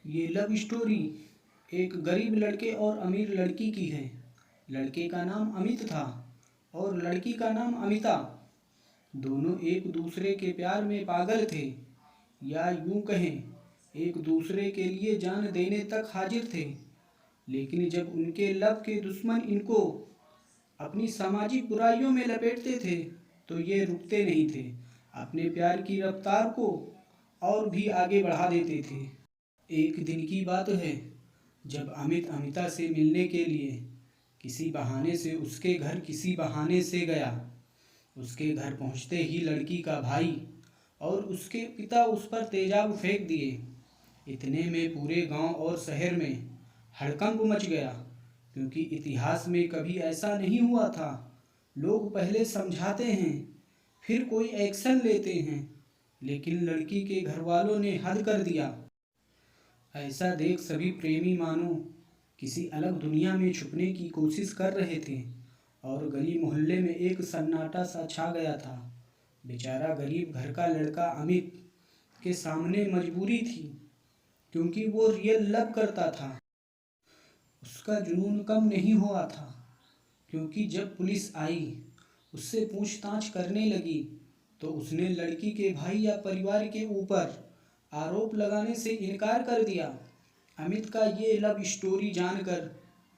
ये love story एक गरीब लड़के और अमीर लड़की की है। लड़के का नाम अमित था और लड़की का नाम अमिता। दोनों एक दूसरे के प्यार में पागल थे, या यूं कहें एक दूसरे के लिए जान देने तक हाजिर थे। लेकिन जब उनके लव के दुश्मन इनको अपनी सामाजिक बुराइयों में लपेटते थे तो ये रुकते नहीं थे, अपने प्यार की रफ्तार को और भी आगे बढ़ा देते थे। एक दिन की बात है, जब अमित अमिता से मिलने के लिए किसी बहाने से उसके घर गया। उसके घर पहुंचते ही लड़की का भाई और उसके पिता उस पर तेजाब फेंक दिए। इतने में पूरे गांव और शहर में हड़कंप मच गया, क्योंकि इतिहास में कभी ऐसा नहीं हुआ था। लोग पहले समझाते हैं, फिर कोई एक्शन लेते हैं, लेकिन लड़की के घर वालों ने हद कर दिया। ऐसा देख सभी प्रेमी मानो किसी अलग दुनिया में छुपने की कोशिश कर रहे थे और गली मोहल्ले में एक सन्नाटा सा छा गया था। बेचारा गरीब घर का लड़का अमित के सामने मजबूरी थी, क्योंकि वो रियल लव करता था। उसका जुनून कम नहीं हुआ था, क्योंकि जब पुलिस आई उससे पूछताछ करने लगी तो उसने लड़की के भाई या परिवार के ऊपर आरोप लगाने से इनकार कर दिया। अमित का ये लव स्टोरी जानकर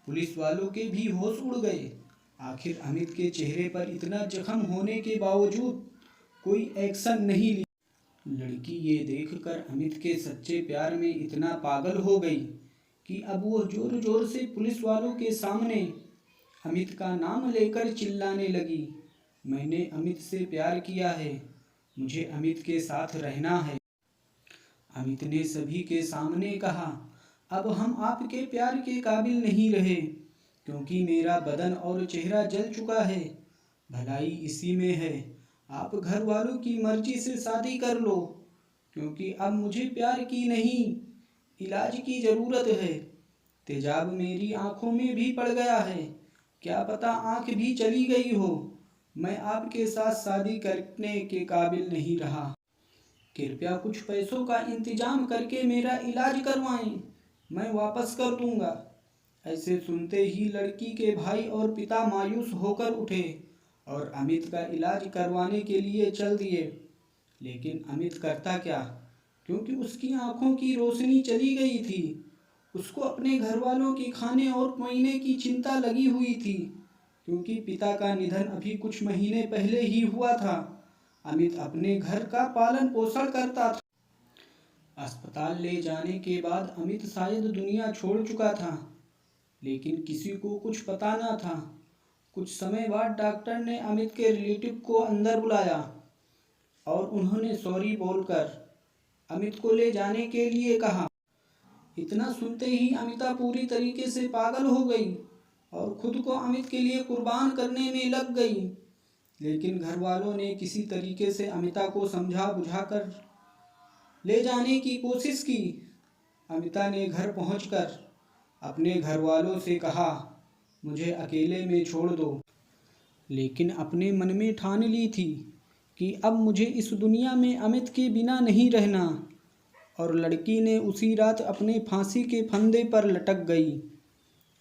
पुलिस वालों के भी होश उड़ गए। आखिर अमित के चेहरे पर इतना जख्म होने के बावजूद कोई एक्शन नहीं लिया। लड़की ये देखकर अमित के सच्चे प्यार में इतना पागल हो गई कि अब वो जोर जोर से पुलिस वालों के सामने अमित का नाम लेकर चिल्लाने लगी, मैंने अमित से प्यार किया है, मुझे अमित के साथ रहना है। अमित ने सभी के सामने कहा, अब हम आपके प्यार के काबिल नहीं रहे, क्योंकि मेरा बदन और चेहरा जल चुका है। भलाई इसी में है, आप घर वालों की मर्जी से शादी कर लो, क्योंकि अब मुझे प्यार की नहीं इलाज की ज़रूरत है। तेजाब मेरी आंखों में भी पड़ गया है, क्या पता आंख भी चली गई हो। मैं आपके साथ शादी करने के काबिल नहीं रहा, कृपया कुछ पैसों का इंतजाम करके मेरा इलाज करवाएं, मैं वापस कर दूंगा। ऐसे सुनते ही लड़की के भाई और पिता मायूस होकर उठे और अमित का इलाज करवाने के लिए चल दिए। लेकिन अमित करता क्या, क्योंकि उसकी आंखों की रोशनी चली गई थी। उसको अपने घर वालों के खाने और महीने की चिंता लगी हुई थी, क्योंकि पिता का निधन अभी कुछ महीने पहले ही हुआ था। अमित अपने घर का पालन पोषण करता था। अस्पताल ले जाने के बाद अमित शायद दुनिया छोड़ चुका था, लेकिन किसी को कुछ पता न था। कुछ समय बाद डॉक्टर ने अमित के रिलेटिव को अंदर बुलाया और उन्होंने सॉरी बोलकर अमित को ले जाने के लिए कहा। इतना सुनते ही अमिता पूरी तरीके से पागल हो गई और खुद को अमित के लिए कुर्बान करने में लग गई। लेकिन घर वालों ने किसी तरीके से अमिता को समझा बुझाकर ले जाने की कोशिश की। अमिता ने घर पहुंचकर अपने घर वालों से कहा, मुझे अकेले में छोड़ दो। लेकिन अपने मन में ठान ली थी कि अब मुझे इस दुनिया में अमित के बिना नहीं रहना। और लड़की ने उसी रात अपने फांसी के फंदे पर लटक गई।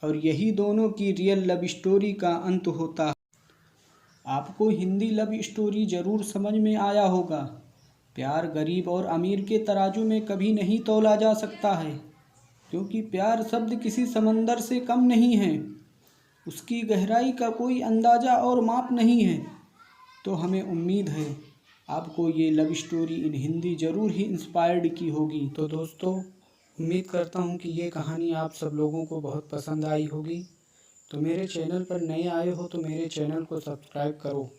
और यही दोनों की रियल लव स्टोरी का अंत होता है। आपको हिंदी लव स्टोरी ज़रूर समझ में आया होगा। प्यार गरीब और अमीर के तराजू में कभी नहीं तौला जा सकता है, क्योंकि प्यार शब्द किसी समंदर से कम नहीं है। उसकी गहराई का कोई अंदाज़ा और माप नहीं है। तो हमें उम्मीद है आपको ये लव स्टोरी इन हिंदी ज़रूर ही इंस्पायर्ड की होगी। तो दोस्तों, उम्मीद करता हूँ कि ये कहानी आप सब लोगों को बहुत पसंद आई होगी। तो मेरे चैनल पर नए आए हो तो मेरे चैनल को सब्सक्राइब करो।